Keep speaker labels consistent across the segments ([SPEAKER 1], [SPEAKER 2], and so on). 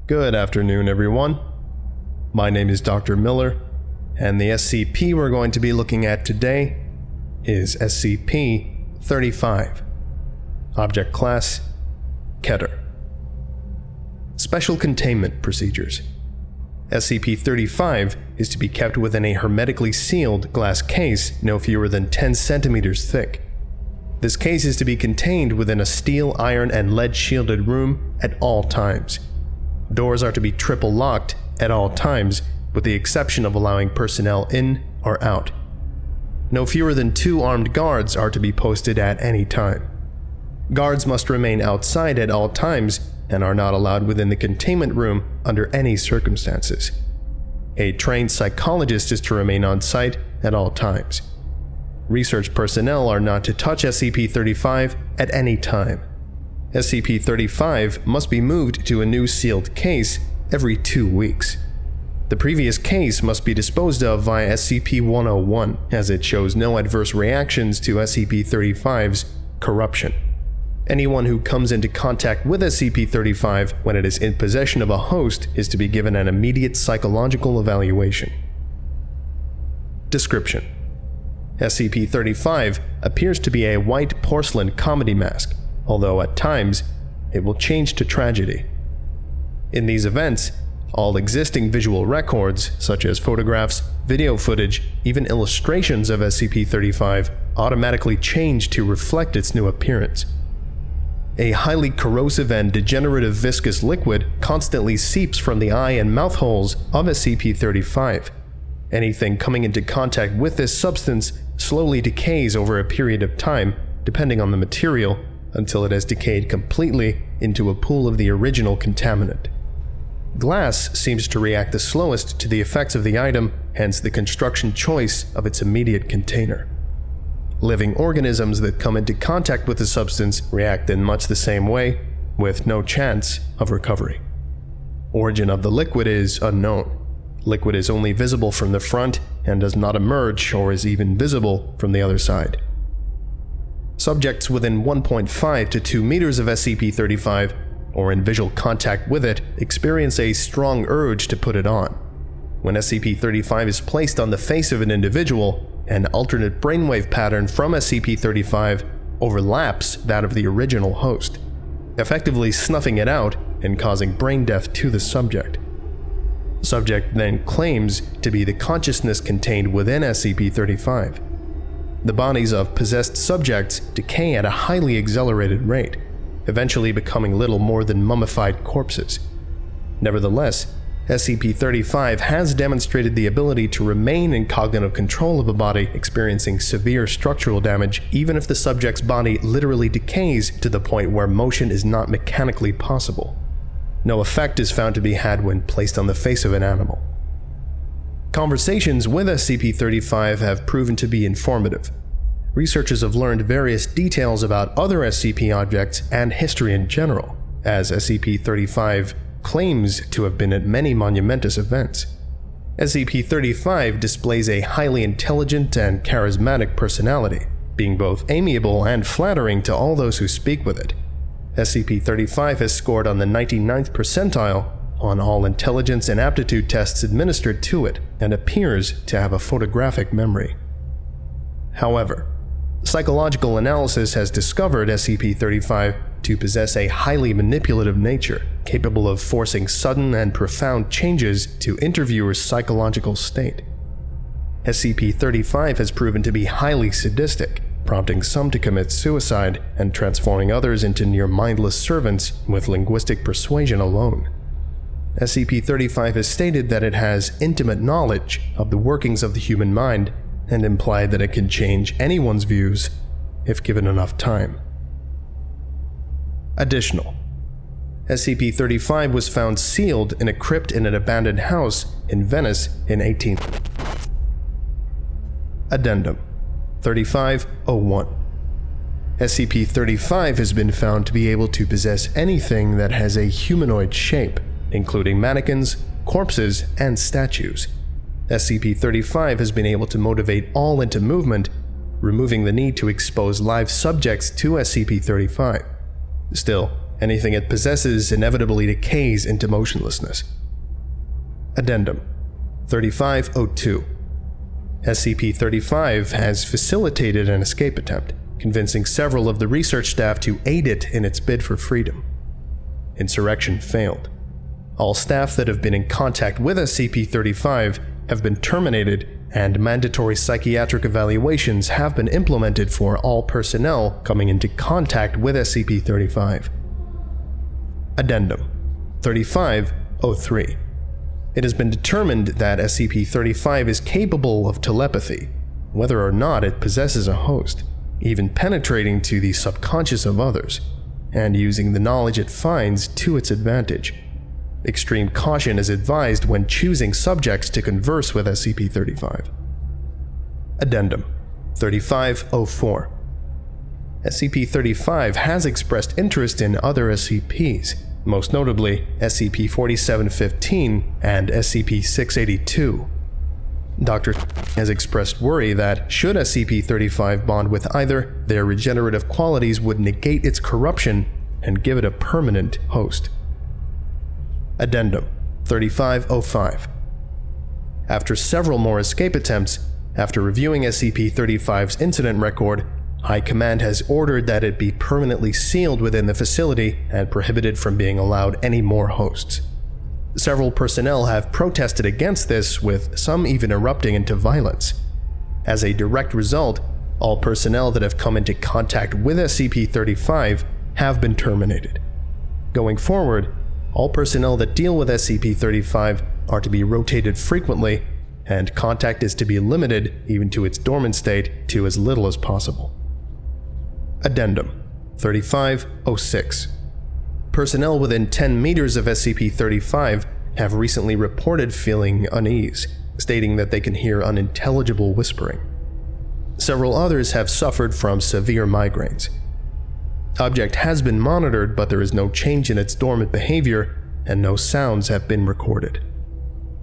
[SPEAKER 1] Good afternoon, everyone. My name is Dr. Miller, and the SCP we're going to be looking at today is SCP-035. Object Class: Keter. Special Containment Procedures. SCP-035 is to be kept within a hermetically sealed glass case no fewer than 10 centimeters thick. This case is to be contained within a steel, iron, and lead-shielded room at all times. Doors are to be triple locked at all times, with the exception of allowing personnel in or out. No fewer than 2 armed guards are to be posted at any time. Guards must remain outside at all times and are not allowed within the containment room under any circumstances. A trained psychologist is to remain on site at all times. Research personnel are not to touch SCP-035 at any time. SCP-035 must be moved to a new sealed case every 2 weeks. The previous case must be disposed of via SCP-101, as it shows no adverse reactions to SCP-035's corruption. Anyone who comes into contact with SCP-035 when it is in possession of a host is to be given an immediate psychological evaluation. Description: SCP-035 appears to be a white porcelain comedy mask, although at times it will change to tragedy. In these events, all existing visual records, such as photographs, video footage, even illustrations of SCP-035, automatically change to reflect its new appearance. A highly corrosive and degenerative viscous liquid constantly seeps from the eye and mouth holes of SCP-035. Anything coming into contact with this substance slowly decays over a period of time, depending on the material, until it has decayed completely into a pool of the original contaminant. Glass seems to react the slowest to the effects of the item, hence the construction choice of its immediate container. Living organisms that come into contact with the substance react in much the same way, with no chance of recovery. Origin of the liquid is unknown. Liquid is only visible from the front and does not emerge or is even visible from the other side. Subjects within 1.5 to 2 meters of SCP-035 or in visual contact with it experience a strong urge to put it on. When SCP-035 is placed on the face of an individual, an alternate brainwave pattern from SCP-035 overlaps that of the original host, effectively snuffing it out and causing brain death to the subject. The subject then claims to be the consciousness contained within SCP-035. The bodies of possessed subjects decay at a highly accelerated rate, eventually becoming little more than mummified corpses. Nevertheless, SCP-035 has demonstrated the ability to remain in cognitive control of a body experiencing severe structural damage, even if the subject's body literally decays to the point where motion is not mechanically possible. No effect is found to be had when placed on the face of an animal. Conversations with SCP-035 have proven to be informative. Researchers have learned various details about other SCP objects and history in general, as SCP-035 claims to have been at many monumentous events. SCP-035 displays a highly intelligent and charismatic personality, being both amiable and flattering to all those who speak with it. SCP-035 has scored on the 99th percentile on all intelligence and aptitude tests administered to it, and appears to have a photographic memory. However, psychological analysis has discovered SCP-035 to possess a highly manipulative nature, capable of forcing sudden and profound changes to interviewers' psychological state. SCP-035 has proven to be highly sadistic, prompting some to commit suicide and transforming others into near-mindless servants with linguistic persuasion alone. SCP-035 has stated that it has intimate knowledge of the workings of the human mind and implied that it can change anyone's views if given enough time. Additional: SCP-035 was found sealed in a crypt in an abandoned house in Venice in 18... Addendum 3501. SCP-035 has been found to be able to possess anything that has a humanoid shape, including mannequins, corpses, and statues. SCP-035 has been able to motivate all into movement, removing the need to expose live subjects to SCP-035. Still, anything it possesses inevitably decays into motionlessness. Addendum 3502. SCP-35 has facilitated an escape attempt, convincing several of the research staff to aid it in its bid for freedom. Insurrection failed. All staff that have been in contact with SCP-35 have been terminated, and mandatory psychiatric evaluations have been implemented for all personnel coming into contact with SCP-35. Addendum 3503. It has been determined that SCP-35 is capable of telepathy, whether or not it possesses a host, even penetrating to the subconscious of others, and using the knowledge it finds to its advantage. Extreme caution is advised when choosing subjects to converse with SCP-35. Addendum 3504. SCP-35 has expressed interest in other SCPs, most notably SCP-4715 and SCP-682. Dr. has expressed worry that should SCP-35 bond with either, their regenerative qualities would negate its corruption and give it a permanent host. Addendum 3505. After several more escape attempts, after reviewing SCP-35's incident record, High Command has ordered that it be permanently sealed within the facility and prohibited from being allowed any more hosts. Several personnel have protested against this, with some even erupting into violence. As a direct result, all personnel that have come into contact with SCP-35 have been terminated. Going forward, all personnel that deal with SCP-35 are to be rotated frequently, and contact is to be limited, even to its dormant state, to as little as possible. Addendum 3506. Personnel within 10 meters of SCP-35 have recently reported feeling unease, stating that they can hear unintelligible whispering. Several others have suffered from severe migraines. Object has been monitored, but there is no change in its dormant behavior, and no sounds have been recorded.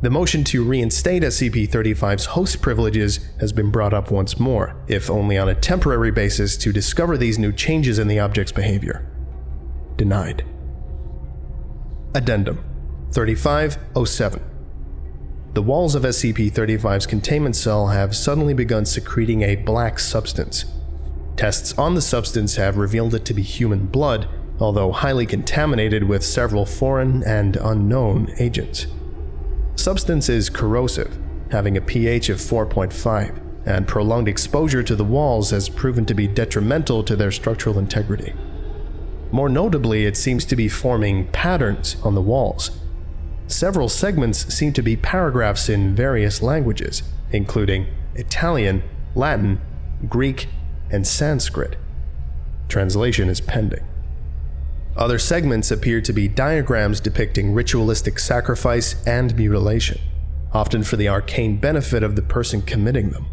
[SPEAKER 1] The motion to reinstate SCP-35's host privileges has been brought up once more, if only on a temporary basis, to discover these new changes in the object's behavior. Denied. Addendum 3507. The walls of SCP-35's containment cell have suddenly begun secreting a black substance. Tests on the substance have revealed it to be human blood, although highly contaminated with several foreign and unknown agents. Substance is corrosive, having a pH of 4.5, and prolonged exposure to the walls has proven to be detrimental to their structural integrity. More notably, it seems to be forming patterns on the walls. Several segments seem to be paragraphs in various languages, including Italian, Latin, Greek, and Sanskrit. Translation is pending. Other segments appear to be diagrams depicting ritualistic sacrifice and mutilation, often for the arcane benefit of the person committing them.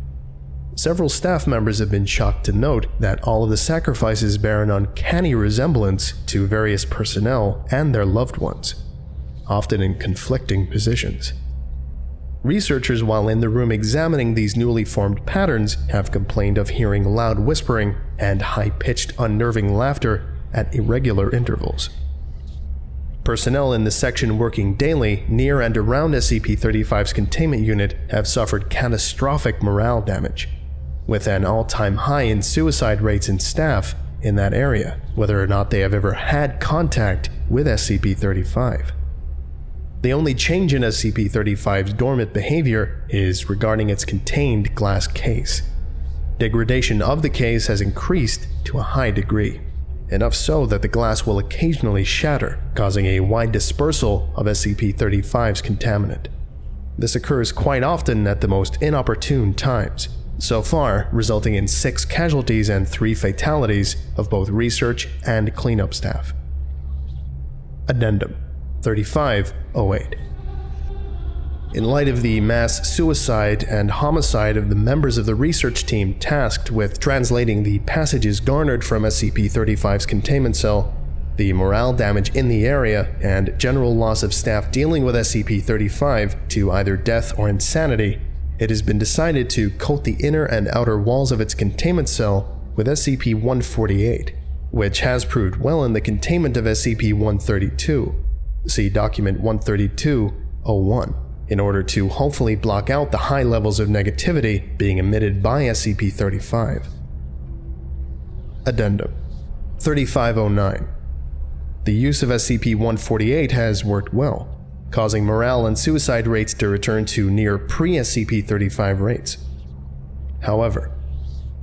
[SPEAKER 1] Several staff members have been shocked to note that all of the sacrifices bear an uncanny resemblance to various personnel and their loved ones, often in conflicting positions. Researchers, while in the room examining these newly formed patterns, have complained of hearing loud whispering and high-pitched, unnerving laughter at irregular intervals. Personnel in the section working daily near and around SCP-35's containment unit have suffered catastrophic morale damage, with an all-time high in suicide rates in staff in that area, whether or not they have ever had contact with SCP-35. The only change in SCP-35's dormant behavior is regarding its contained glass case. Degradation of the case has increased to a high degree, enough so that the glass will occasionally shatter, causing a wide dispersal of SCP-35's contaminant. This occurs quite often at the most inopportune times, so far resulting in 6 casualties and 3 fatalities of both research and cleanup staff. Addendum 3508. In light of the mass suicide and homicide of the members of the research team tasked with translating the passages garnered from SCP-35's containment cell, the morale damage in the area, and general loss of staff dealing with SCP-35 to either death or insanity, it has been decided to coat the inner and outer walls of its containment cell with SCP-148, which has proved well in the containment of SCP-132, see document 132-01, in order to hopefully block out the high levels of negativity being emitted by SCP-35. Addendum 3509. The use of SCP-148 has worked well, causing morale and suicide rates to return to near pre-SCP-35 rates. However,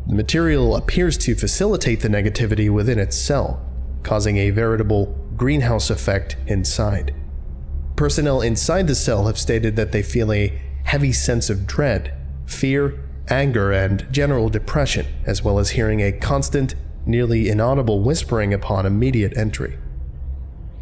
[SPEAKER 1] the material appears to facilitate the negativity within its cell, causing a veritable greenhouse effect inside. Personnel inside the cell have stated that they feel a heavy sense of dread, fear, anger, and general depression, as well as hearing a constant, nearly inaudible whispering upon immediate entry.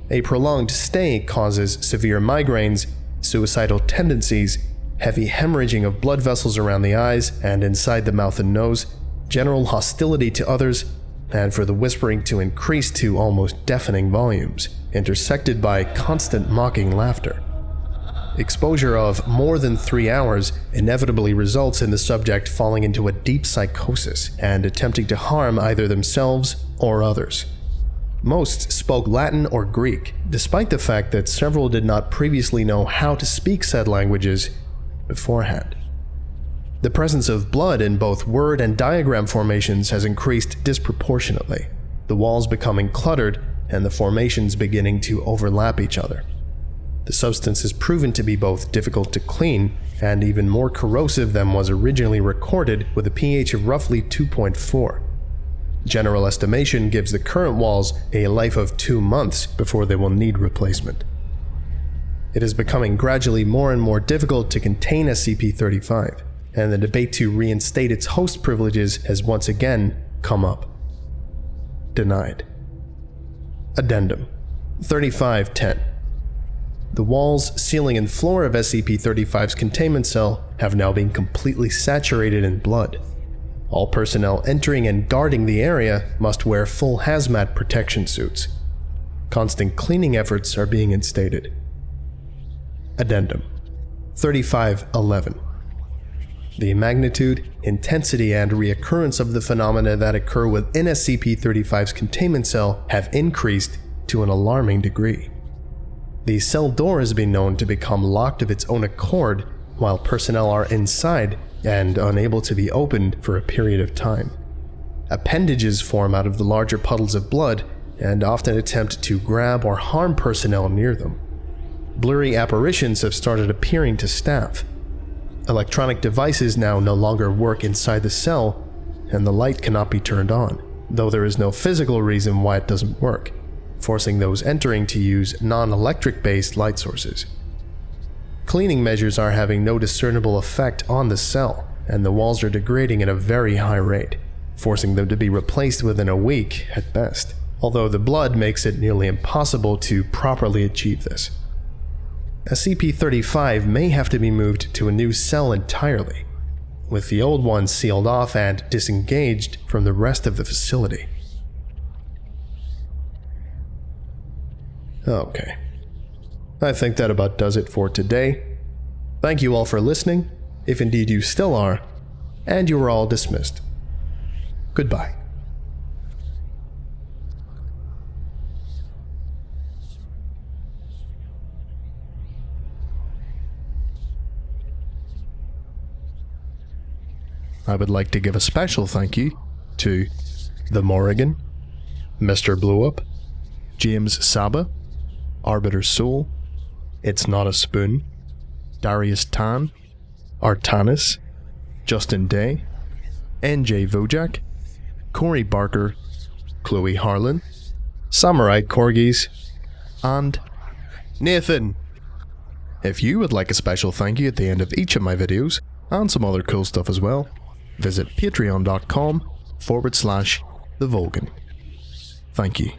[SPEAKER 1] A prolonged stay causes severe migraines, suicidal tendencies, heavy hemorrhaging of blood vessels around the eyes and inside the mouth and nose, general hostility to others, and for the whispering to increase to almost deafening volumes, intersected by constant mocking laughter. Exposure of more than 3 hours inevitably results in the subject falling into a deep psychosis and attempting to harm either themselves or others. Most spoke Latin or Greek, despite the fact that several did not previously know how to speak said languages beforehand. The presence of blood in both word and diagram formations has increased disproportionately, the walls becoming cluttered and the formations beginning to overlap each other. The substance is proven to be both difficult to clean and even more corrosive than was originally recorded, with a pH of roughly 2.4. General estimation gives the current walls a life of 2 months before they will need replacement. It is becoming gradually more and more difficult to contain SCP-35, and the debate to reinstate its host privileges has once again come up. Denied. Addendum 3510. The walls, ceiling, and floor of SCP-35's containment cell have now been completely saturated in blood. All personnel entering and guarding the area must wear full hazmat protection suits. Constant cleaning efforts are being instated. Addendum 3511. The magnitude, intensity, and reoccurrence of the phenomena that occur within SCP-35's containment cell have increased to an alarming degree. The cell door has been known to become locked of its own accord while personnel are inside and unable to be opened for a period of time. Appendages form out of the larger puddles of blood and often attempt to grab or harm personnel near them. Blurry apparitions have started appearing to staff. Electronic devices now no longer work inside the cell, and the light cannot be turned on, though there is no physical reason why it doesn't work, forcing those entering to use non-electric based light sources. Cleaning measures are having no discernible effect on the cell, and the walls are degrading at a very high rate, forcing them to be replaced within a week at best, although the blood makes it nearly impossible to properly achieve this. SCP-35 may have to be moved to a new cell entirely, with the old one sealed off and disengaged from the rest of the facility. Okay. I think that about does it for today. Thank you all for listening, if indeed you still are, and you are all dismissed. Goodbye. I would like to give a special thank you to The Morrigan, Mr. Blowup, James Saba, Arbiter Soul, It's Not a Spoon, Darius Tan, Artanis, Justin Day, NJ Vojak, Corey Barker, Chloe Harlan, Samurai Corgis, and Nathan. If you would like a special thank you at the end of each of my videos, and some other cool stuff as well, visit patreon.com/TheVolgun. Thank you.